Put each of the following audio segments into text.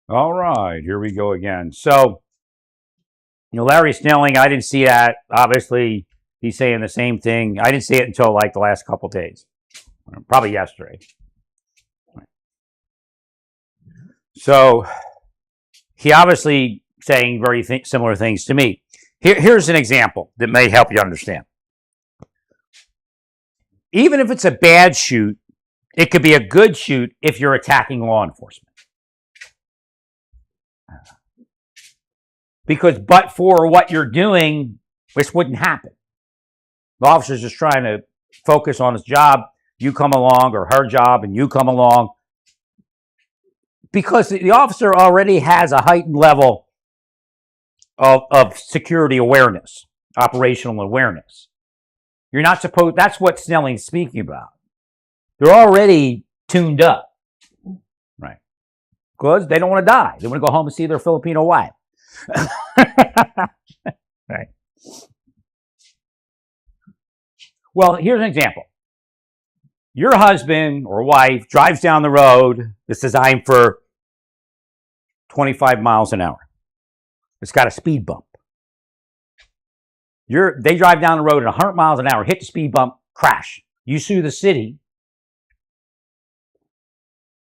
All right, here we go again. So, Larry Snelling, I didn't see that. Obviously, he's saying the same thing. I didn't see it until like the last couple of days, probably yesterday. So, he obviously saying very similar things to me. Here's an example that may help you understand. Even if it's a bad shoot, it could be a good shoot if you're attacking law enforcement. Because but for what you're doing, this wouldn't happen. The officer's just trying to focus on his job. You come along, or her job, and you come along. Because the officer already has a heightened level of security awareness, operational awareness. You're not supposed, that's what Snelling's speaking about. They're already tuned up, right? Because they don't want to die. They want to go home and see their Filipino wife. Right. Well, here's an example. Your husband or wife drives down the road that's designed for 25 miles an hour. It's got a speed bump. They drive down the road at 100 miles an hour, hit the speed bump, crash. You sue the city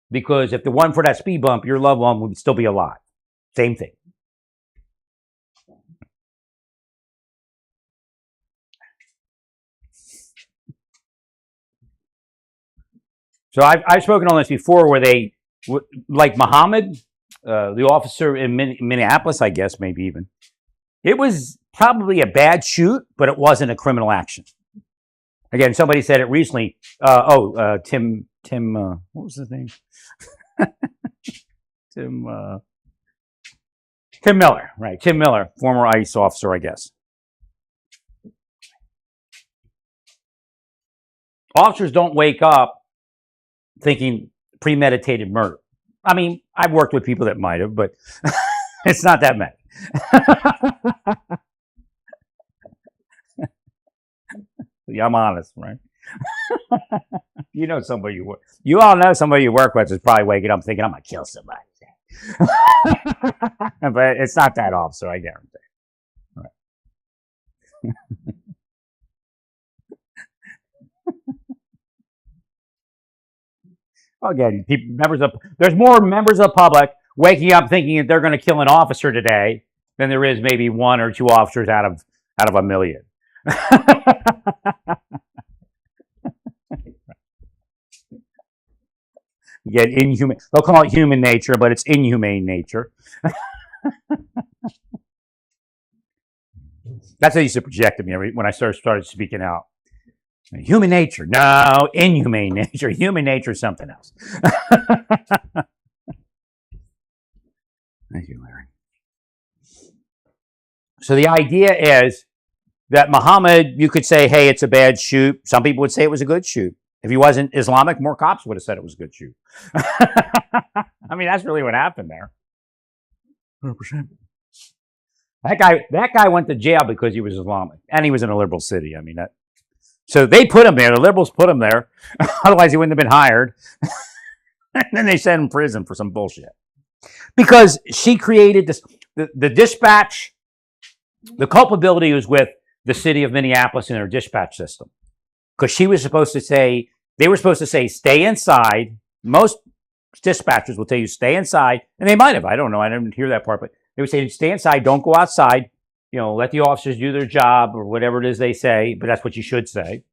because if it wasn't for that speed bump, your loved one would still be alive. Same thing. So I've spoken on this before where they, like Muhammad, the officer in Minneapolis, I guess, maybe even, it was probably a bad shoot, but it wasn't a criminal action. Again, somebody said it recently. Tim, what was his name? Tim Miller, right? Tim Miller, former ICE officer, I guess. Officers don't wake up thinking premeditated murder. I mean, I've worked with people that might have, but it's not that many. Yeah, I'm honest, right? You know somebody you all know somebody you work with is probably waking up thinking, I'm going to kill somebody. But it's not that officer, I guarantee. Right. Again, there's more members of the public waking up thinking that they're going to kill an officer today than there is maybe one or two officers out of a million. Again, inhuman. They'll call it human nature, but it's inhumane nature. That's how they used to project at me when I started speaking out. Human nature. No, inhumane nature. Human nature is something else. Thank you, Larry. So the idea is that Muhammad, you could say, hey, it's a bad shoot. Some people would say it was a good shoot. If he wasn't Islamic, more cops would have said it was a good shoot. I mean, that's really what happened there. 100%. That guy went to jail because he was Islamic, and he was in a liberal city. I mean, so they put him there. The liberals put him there. Otherwise, he wouldn't have been hired. And then they sent him in prison for some bullshit. Because she created this, the dispatch, the culpability was with the city of Minneapolis and their dispatch system. Because she was supposed to say, they were supposed to say, stay inside. Most dispatchers will tell you, stay inside. And they might have. I don't know. I didn't hear that part. But they would say, stay inside. Don't go outside. Let the officers do their job or whatever it is they say. But that's what you should say.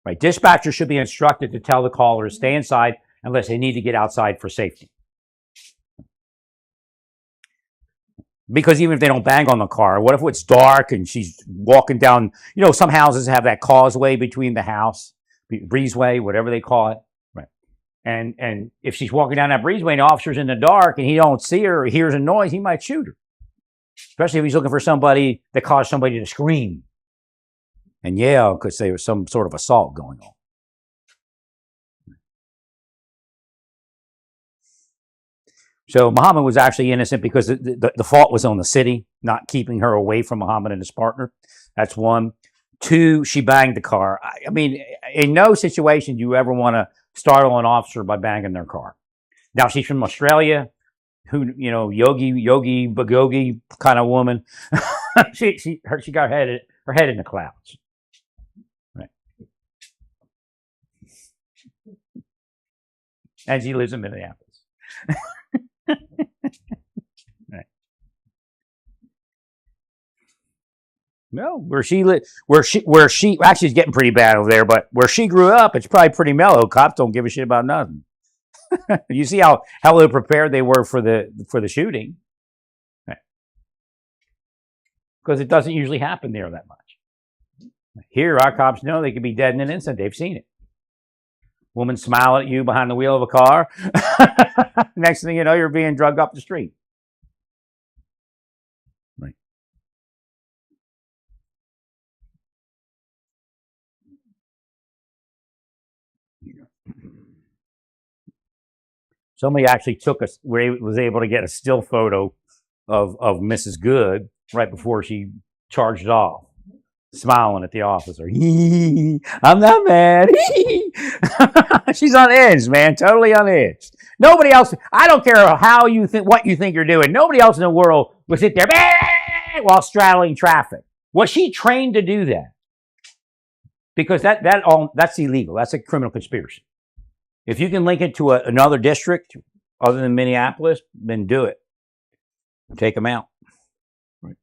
Right? Dispatchers should be instructed to tell the caller to stay inside unless they need to get outside for safety. Because even if they don't bang on the car, what if it's dark and she's walking down, some houses have that causeway between the house, breezeway, whatever they call it. Right. And if she's walking down that breezeway and the officer's in the dark and he don't see her or hears a noise, he might shoot her. Especially if he's looking for somebody that caused somebody to scream and yell because there was some sort of assault going on. So Muhammad was actually innocent because the fault was on the city, not keeping her away from Muhammad and his partner. That's one. Two, she banged the car. I mean, in no situation do you ever want to startle an officer by banging their car. Now, she's from Australia. who, yogi bagogi kind of woman. she got her head in the clouds. Right. And she lives in Minneapolis. Right. No, where she actually, it's getting pretty bad over there, but where she grew up, it's probably pretty mellow. Cops don't give a shit about nothing. You see how little prepared they were for the shooting, because it doesn't usually happen there that much. Here, our cops know they could be dead in an instant. They've seen it. Woman smile at you behind the wheel of a car. Next thing you know, you're being drugged up the street. Right. Somebody actually was able to get a still photo of Mrs. Good right before she charged off, smiling at the officer. I'm not mad. She's on edge, man. Totally on edge. Nobody else, I don't care what you think you're doing. Nobody else in the world would sit there while straddling traffic. Was she trained to do that? Because that's illegal. That's a criminal conspiracy. If you can link it to another district other than Minneapolis, then do it. Take them out. Right.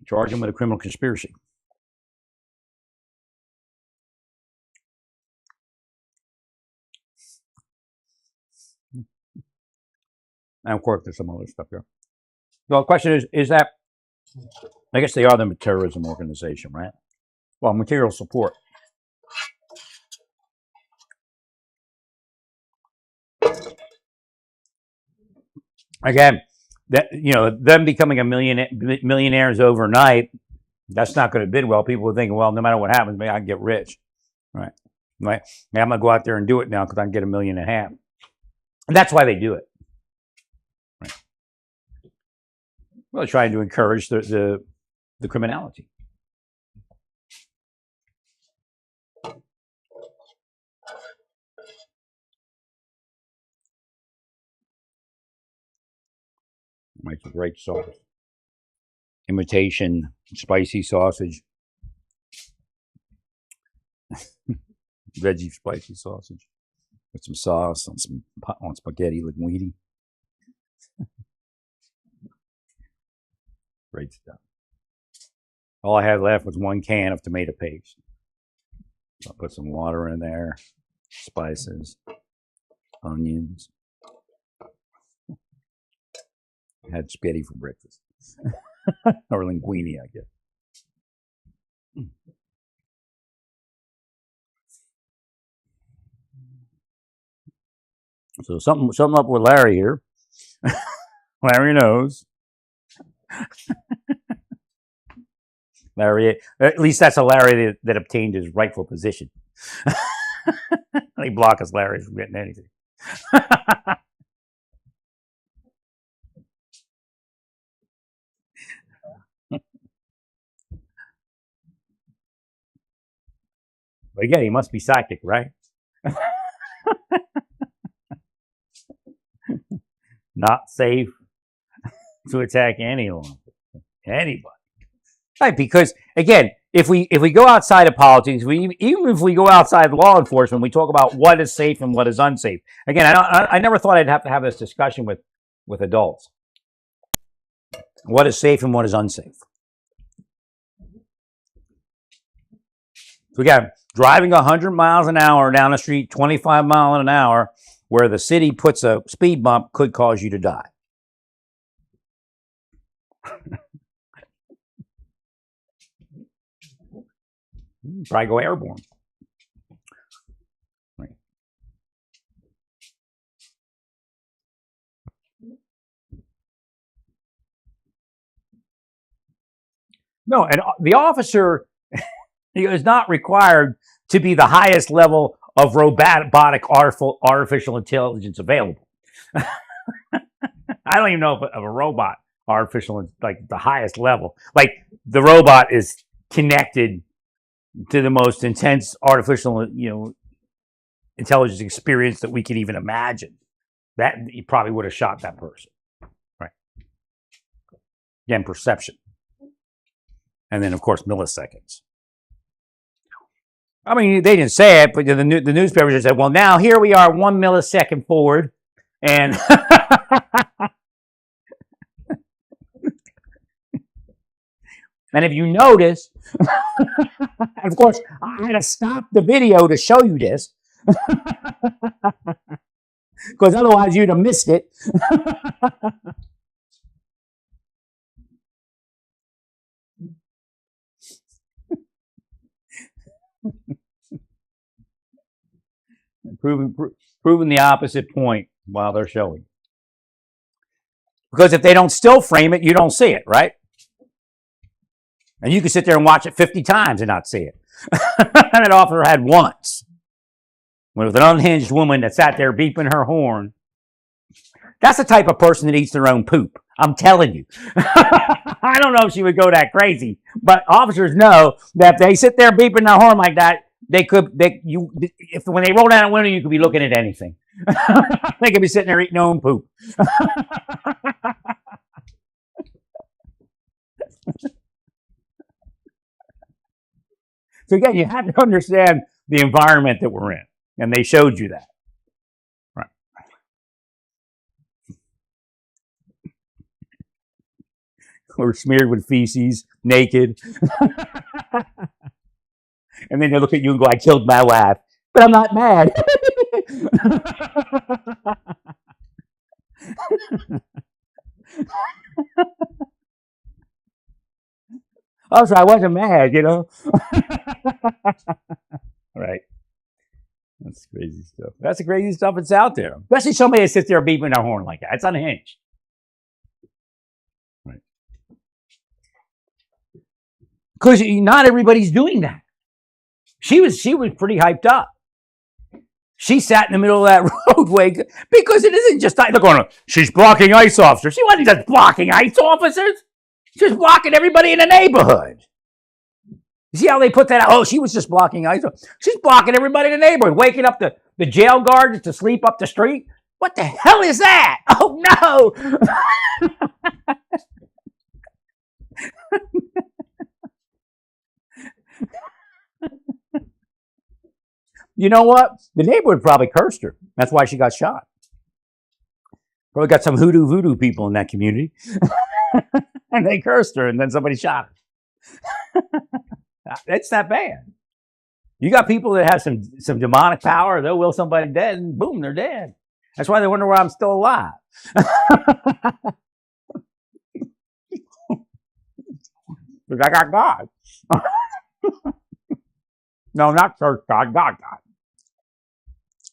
Charge them with a criminal conspiracy. And of course, there's some other stuff here. So the question is that, I guess they are the terrorism organization, right? Well, material support. Again, them becoming millionaires overnight, that's not going to bid well. People are thinking, well, no matter what happens, maybe I can get rich, right? Right? I'm going to go out there and do it now because I can get $1.5 million. And that's why they do it. Right? Well, trying to encourage the criminality. Makes a great sauce. Imitation spicy sausage. Veggie spicy sausage with some sauce on spaghetti linguine. Great stuff. All I had left was 1 can of tomato paste. So I put some water in there, spices, onions. I had spaghetti for breakfast. Or linguine, I guess. So something up with Larry here. Larry knows. Larry, at least that's a Larry that obtained his rightful position. They block us Larrys from getting anything. But again, he must be psychic, right? Not safe to attack anyone, anybody. Right, because again, if we go outside of politics, even if we go outside law enforcement, we talk about what is safe and what is unsafe. Again, I never thought I'd have to have this discussion with adults. What is safe and what is unsafe? So again, driving 100 miles an hour down the street, 25 miles an hour, where the city puts a speed bump, could cause you to die. Probably go airborne. Right. No, and the officer is not required to be the highest level of robotic artificial intelligence available. I don't even know if a robot artificial, like the highest level, like the robot is connected to the most intense artificial, intelligence experience that we can even imagine. that you probably would have shot that person. Right. Again, perception. And then, of course, milliseconds. I mean, they didn't say it, but the newspapers just said, well, now here we are 1 millisecond forward. And and if you notice, and of course, I had to stop the video to show you this. Because otherwise you'd have missed it. Proving the opposite point while they're showing. Because if they don't still frame it, you don't see it, right? And you can sit there and watch it 50 times and not see it. And that officer had once. With an unhinged woman that sat there beeping her horn. That's the type of person that eats their own poop. I'm telling you. I don't know if she would go that crazy, but officers know that if they sit there beeping their horn like that, if when they roll down a window, you could be looking at anything. They could be sitting there eating their own poop. So again, you have to understand the environment that we're in, and they showed you that. Right. We're smeared with feces, naked. And then they look at you and go, I killed my wife. But I'm not mad. Also, I wasn't mad, you know. Right. That's crazy stuff. That's the crazy stuff that's out there. Especially somebody that sits there beeping their horn like that. It's unhinged. Right. Because not everybody's doing that. She was pretty hyped up. She sat in the middle of that roadway because it isn't just they're going, she's blocking ICE officers. She wasn't just blocking ICE officers. She was blocking everybody in the neighborhood. You see how they put that out? Oh, she was just blocking ICE officers. She's blocking everybody in the neighborhood, waking up the jail guards to sleep up the street. What the hell is that? Oh, no. You know what? The neighborhood probably cursed her. That's why she got shot. Probably got some voodoo people in that community. And they cursed her, and then somebody shot her. It's that bad. You got people that have some demonic power, they'll will somebody dead, and boom, they're dead. That's why they wonder why I'm still alive. Because I got God. No, not church God, God.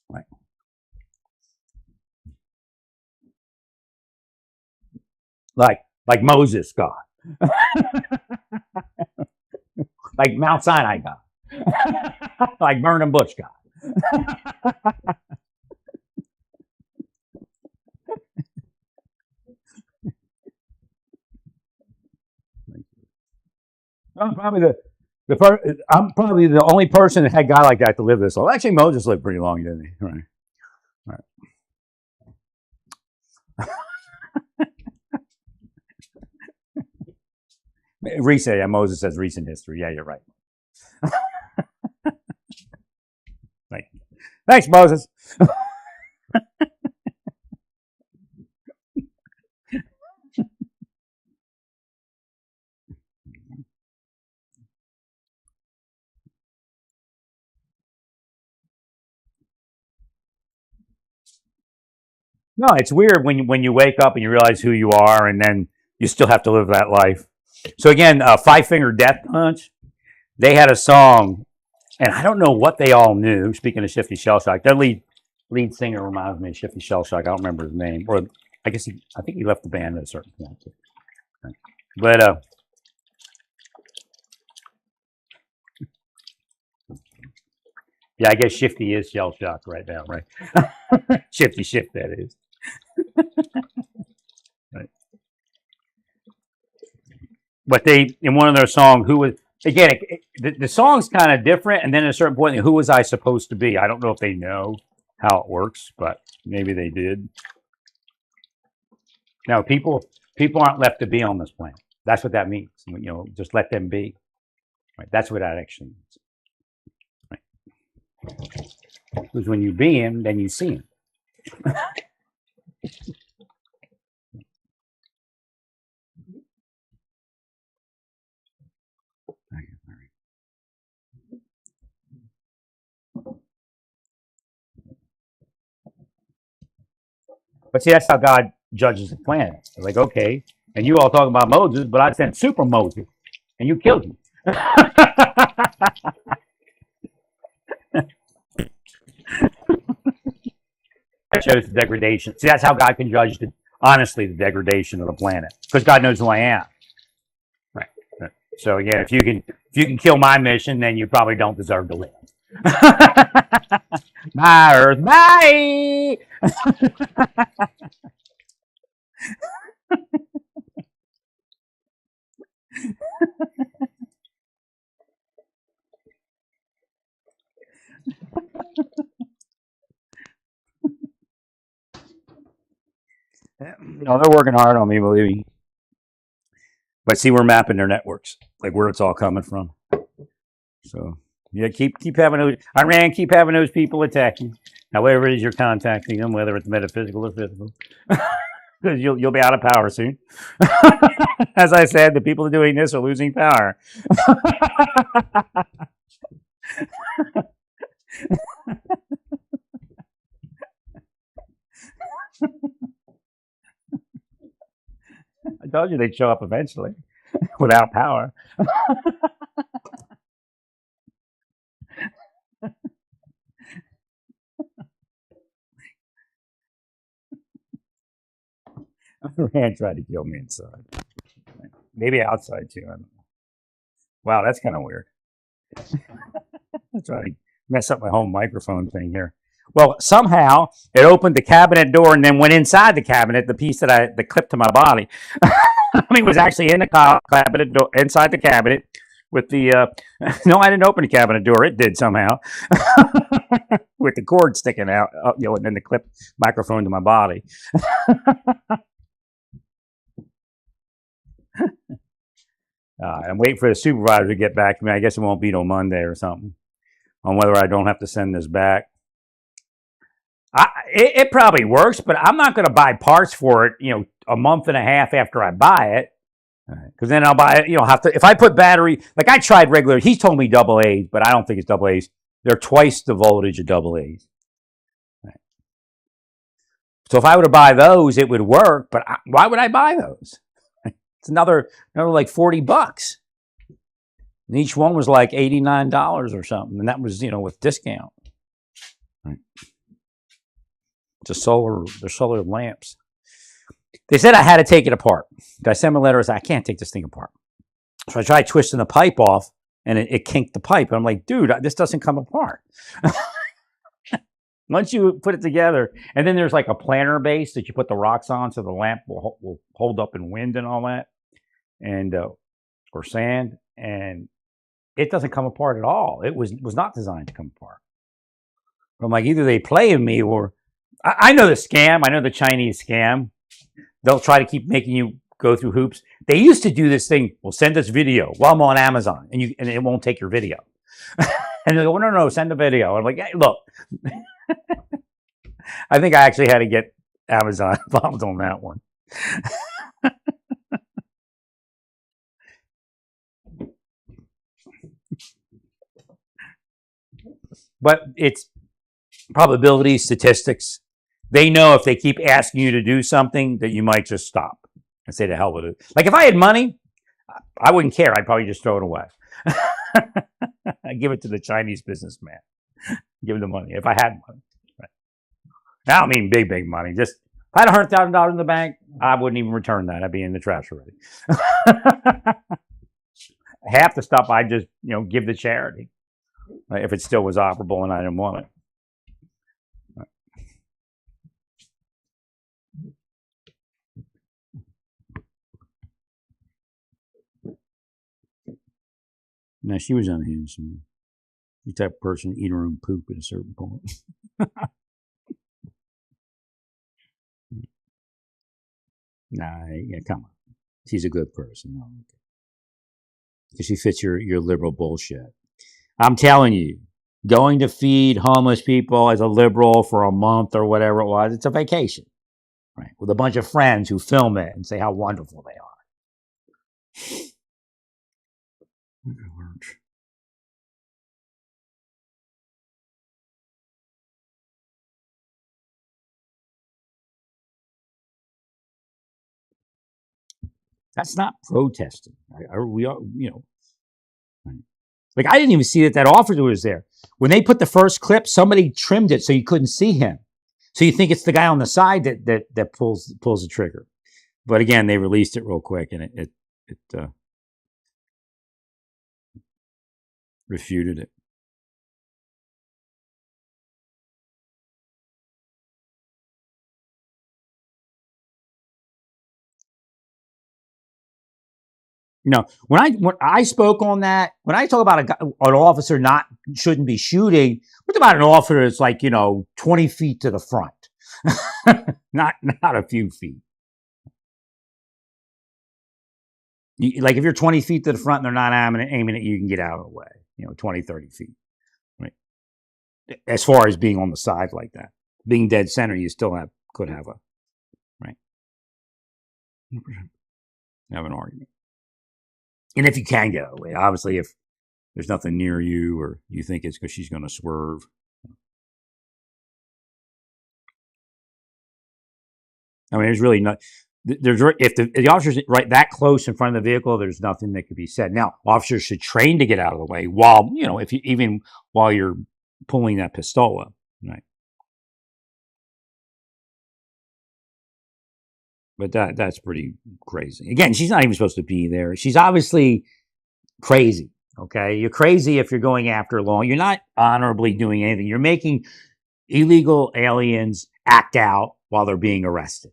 Right. Like Moses God. Like Mount Sinai God. Like Burning Bush God. I'm probably the only person that had a guy like that to live this long. Actually, Moses lived pretty long, didn't he? Right. Recent, yeah, Moses says recent history. Yeah, you're right. Right. Thanks, Moses. No, it's weird when you wake up and you realize who you are, and then you still have to live that life. So again, Five Finger Death Punch, they had a song, and I don't know what they all knew. Speaking of Shifty Shellshock, their lead singer reminds me of Shifty Shellshock. I don't remember his name, or I think he left the band at a certain point. But yeah, I guess Shifty is Shellshock right now, right? Shifty Shift, that is. Right. But they, in one of their songs, who was, again, the song's kind of different, and then at a certain point, who was I supposed to be? I don't know if they know. how it works, but maybe they did. No, people aren't left to be on this planet. That's what that means. Just let them be. Right? That's what that actually means. Right? Because when you be him, then you see him. But see, that's how God judges the planet. They're like, okay, and you all talk about Moses, but I sent super Moses, and you killed him. That shows the degradation. See, that's how God can judge honestly the degradation of the planet, because God knows who I am. Right. So yeah, if you can kill my mission, then you probably don't deserve to live. Bye, Earth. Bye. No, they're working hard on me, believe me. But see, we're mapping their networks, like where it's all coming from. So yeah, keep having those. Iran, keep having those people attack you. However it is you're contacting them, whether it's metaphysical or physical, because you'll be out of power soon. As I said, the people doing this are losing power. I told you they'd show up eventually without power. Iran tried to kill me inside. Maybe outside too. I don't know. Wow, that's kind of weird. That's trying to mess up my whole microphone thing here. Well, somehow it opened the cabinet door and then went inside the cabinet, the piece that clipped to my body. I mean, it was actually in the cabinet door, inside the cabinet with the, no, I didn't open the cabinet door. It did somehow with the cord sticking out, and then the clip microphone to my body. I'm waiting for the supervisor to get back to me. I guess it won't be till Monday or something on whether I don't have to send this back. It probably works, but I'm not going to buy parts for it, a month and a half after I buy it. Because then I'll buy it, have to, if I put battery, like I tried regular, he's told me double A's, but I don't think it's double A's. They're twice the voltage of double A's. Right. So if I were to buy those, it would work, but why would I buy those? It's another like $40. And each one was like $89 or something. And that was, with discount. Right. They're solar lamps. They said I had to take it apart. I sent them a letter and said, I can't take this thing apart. So I tried twisting the pipe off and it kinked the pipe. I'm like, dude, this doesn't come apart. Once you put it together, and then there's like a planter base that you put the rocks on so the lamp will hold up in wind and all that, and or sand, and it doesn't come apart at all. It was not designed to come apart. But I'm like, either they play with me or I know the scam. I know the Chinese scam. They'll try to keep making you go through hoops. They used to do this thing. Well, send us video while I'm on Amazon, and it won't take your video. And they go, no, send a video. I'm like, hey, look. I think I actually had to get Amazon involved on that one. But it's probability, statistics. They know if they keep asking you to do something that you might just stop and say, to hell with it. Like if I had money, I wouldn't care. I'd probably just throw it away. I'd give it to the Chinese businessman. Give him the money if I had money. Right. I don't mean big money. Just if I had $100,000 in the bank, I wouldn't even return that. I'd be in the trash already. Half the stuff I just give to charity, right, if it still was operable and I didn't want it. Right. Now she was unhinged. The type of person to eat her own poop at a certain point. Nah, yeah, come on. She's a good person. No, because she fits your liberal bullshit. I'm telling you, going to feed homeless people as a liberal for a month or whatever it was, it's a vacation, right? With a bunch of friends who film it and say how wonderful they are. That's not protesting. We are, like I didn't even see that officer was there. When they put the first clip, somebody trimmed it so you couldn't see him. So you think it's the guy on the side that pulls the trigger. But again, they released it real quick and it refuted it. When I spoke on that, when I talk about an officer shouldn't be shooting, we're talking about an officer that's like 20 feet to the front, not a few feet. Like if you're 20 feet to the front and they're not aiming at you, you can get out of the way. 20, 30 feet. Right. As far as being on the side like that, being dead center, you still could have right. Have an argument. And if you can get away, obviously, if there's nothing near you or you think it's because she's going to swerve. I mean, there's really not. If the officer's right that close in front of the vehicle, there's nothing that could be said. Now, officers should train to get out of the way while even while you're pulling that pistola, right? But that's pretty crazy. Again, she's not even supposed to be there. She's obviously crazy. Okay, you're crazy if you're going after law. You're not honorably doing anything. You're making illegal aliens act out while they're being arrested.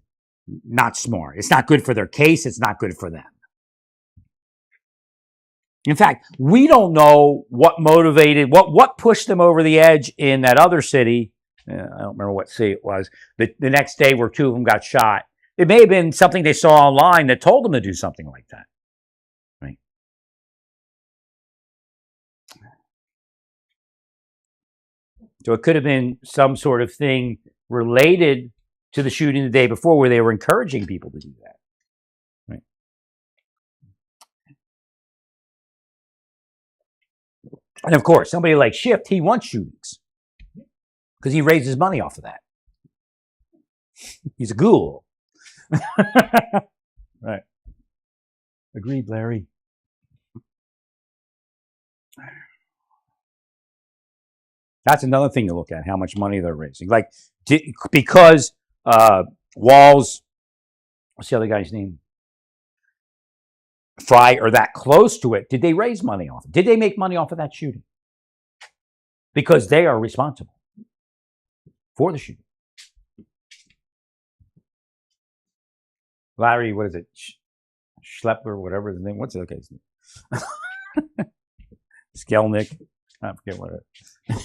Not smart. It's not good for their case. It's not good for them. In fact, we don't know what motivated, what pushed them over the edge in that other city. I don't remember what city it was. The next day where two of them got shot. It may have been something they saw online that told them to do something like that. Right? So it could have been some sort of thing related to the shooting the day before where they were encouraging people to do that. Right? And of course, somebody like Schiff, he wants shootings because he raises money off of that. He's a ghoul. Right. Agreed, Larry. That's another thing to look at, how much money they're raising. Like, because Walls, what's the other guy's name? Fry are that close to it. Did they raise money off it? Did they make money off of that shooting? Because they are responsible for the shooting. Larry, what is it? Schlepper, whatever his name. What's the other guy's name? Skelnick. I forget what it is.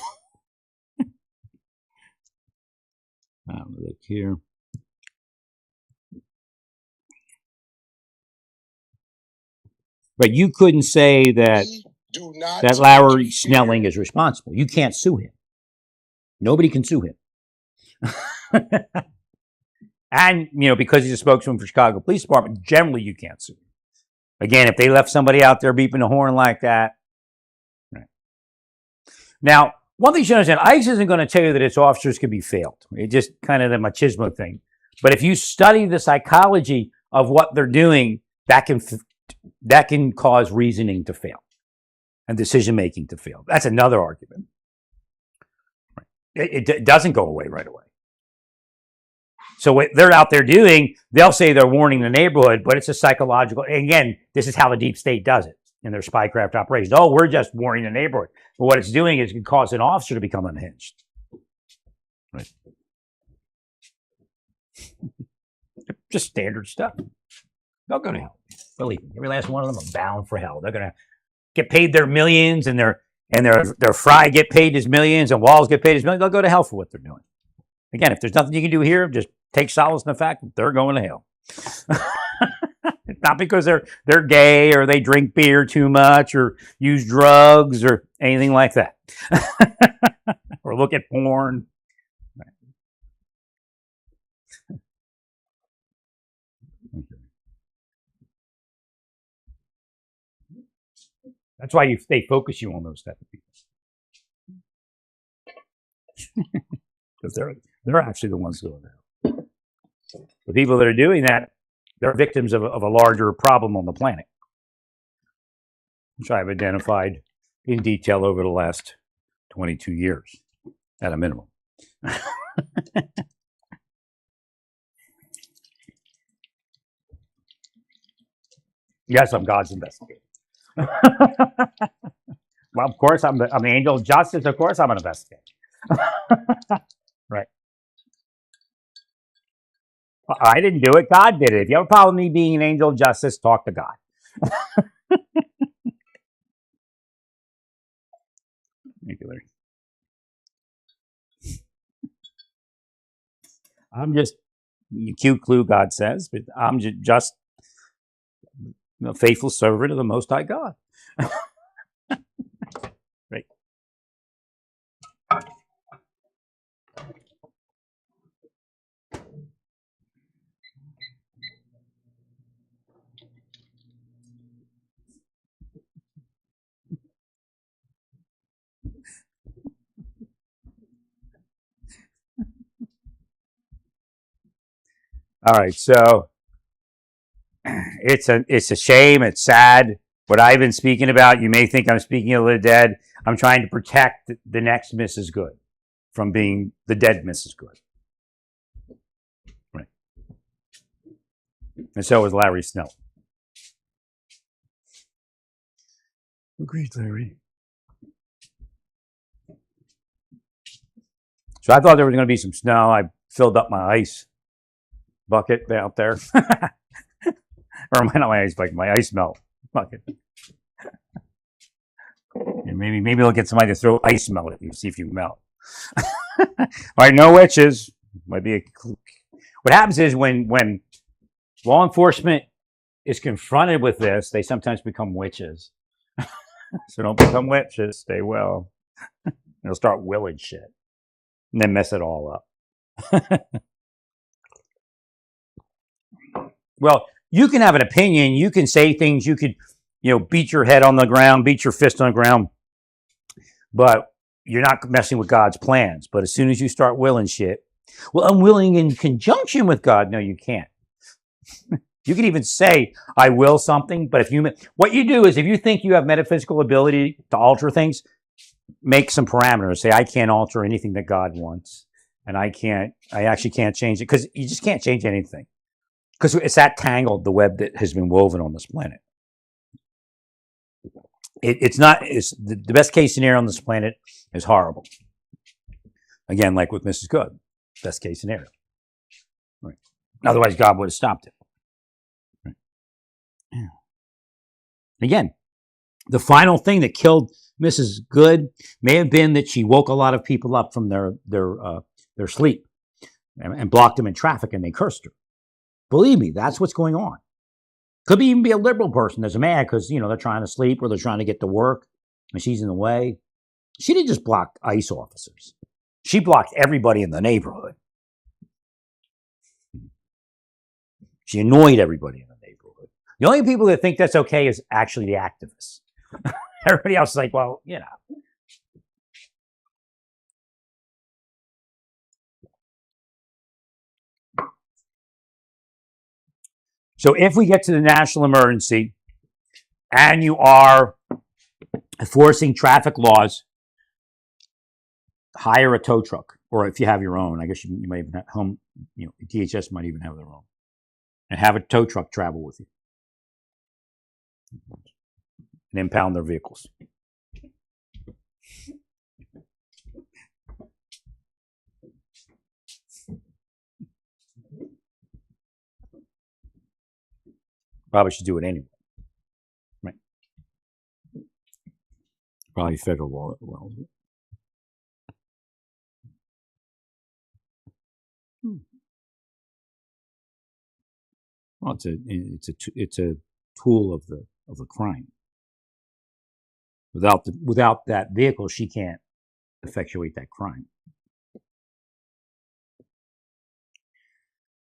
Look here. But you couldn't say that Larry Snelling is responsible. You can't sue him. Nobody can sue him. And, because he's a spokesman for Chicago Police Department, generally you can't sue him. Again, if they left somebody out there beeping the horn like that. Right. Now, one thing you should understand, ICE isn't going to tell you that its officers can be failed. It's just kind of the machismo thing. But if you study the psychology of what they're doing, that can cause reasoning to fail and decision-making to fail. That's another argument. It doesn't go away right away. So what they're out there doing, they'll say they're warning the neighborhood, but it's a psychological, again, this is how the deep state does it in their spycraft operations. Oh, we're just warning the neighborhood. But what it's doing is it can cause an officer to become unhinged. Right. Just standard stuff. They'll go to hell. Believe me, every last one of them are bound for hell. They're going to get paid their millions, and their Fry get paid his millions, and Walls get paid his millions. They'll go to hell for what they're doing. Again, if there's nothing you can do here, just take solace in the fact that they're going to hell. Not because they're gay or they drink beer too much or use drugs or anything like that. Or look at porn. That's why they focus you on those type of people. Because they're actually the ones going out. The people that are doing that, they're victims of a larger problem on the planet, which I've identified in detail over the last 22 years at a minimum. Yes, I'm God's investigator. Well, of course, I'm the angel of justice. Of course, I'm an investigator. Right. I didn't do it. God did it. If you have a problem with me being an angel of justice, talk to God. Thank you, Larry. I'm just cute clue, God says, but I'm just a faithful servant of the Most High God. Right. All right, so it's a shame. It's sad. What I've been speaking about, you may think I'm speaking of the dead. I'm trying to protect the next Mrs. Good from being the dead Mrs. Good. Right. And so was Larry Snell. Agreed, Larry. So I thought there was going to be some snow. I filled up my ice bucket out there. Or not my ice bucket, my ice melt bucket. And maybe I'll get somebody to throw ice melt at you, see if you melt. All right, no witches. Might be what happens is when law enforcement is confronted with this, they sometimes become witches. So don't become witches. Stay well. They'll start willing shit and then mess it all up. Well, you can have an opinion. You can say things. You could, beat your head on the ground, beat your fist on the ground. But you're not messing with God's plans. But as soon as you start willing shit, well, I'm willing in conjunction with God. No, you can't. You can even say, I will something. But what you do is if you think you have metaphysical ability to alter things, make some parameters. Say, I can't alter anything that God wants. And I actually can't change it because you just can't change anything. Because it's that tangled, the web that has been woven on this planet. It's the best case scenario on this planet is horrible. Again, like with Mrs. Good, best case scenario. Right. Otherwise, God would have stopped it. Right. Yeah. Again, the final thing that killed Mrs. Good may have been that she woke a lot of people up from their sleep and blocked them in traffic, and they cursed her. Believe me, that's what's going on. Could even be a liberal person that's mad because, they're trying to sleep or they're trying to get to work and she's in the way. She didn't just block ICE officers. She blocked everybody in the neighborhood. She annoyed everybody in the neighborhood. The only people that think that's okay is actually the activists. Everybody else is like, well, So if we get to the national emergency and you are enforcing traffic laws, hire a tow truck, or if you have your own, I guess you might even have home, DHS might even have their own, and have a tow truck travel with you and impound their vehicles. Probably should do it anyway. Right. Probably federal law as well. Well, it's a tool of the crime. Without that vehicle, she can't effectuate that crime.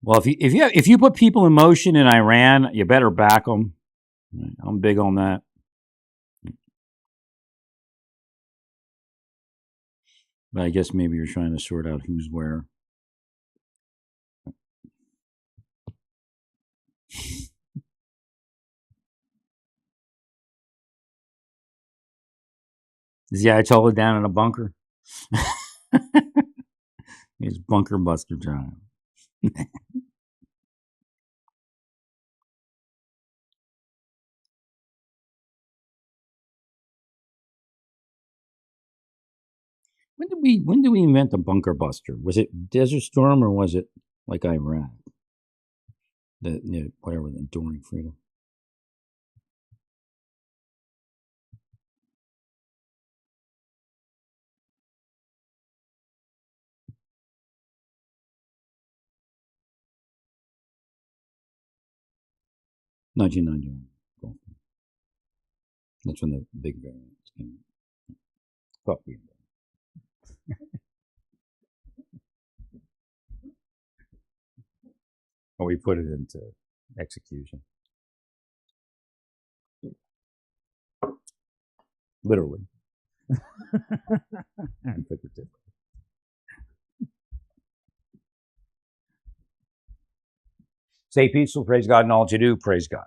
Well, if you put people in motion in Iran, you better back them. I'm big on that. But I guess maybe you're trying to sort out who's where. Is the Ayatollah down in a bunker? He's Bunker Buster John. When did we invent the bunker buster? Was it Desert Storm or was it like Iraq? Whatever, the Enduring Freedom. $1991. That's when the big variants came. Fuck you. Or we put it into execution. Literally. And figuratively. Stay peaceful. Praise God in all that you do. Praise God.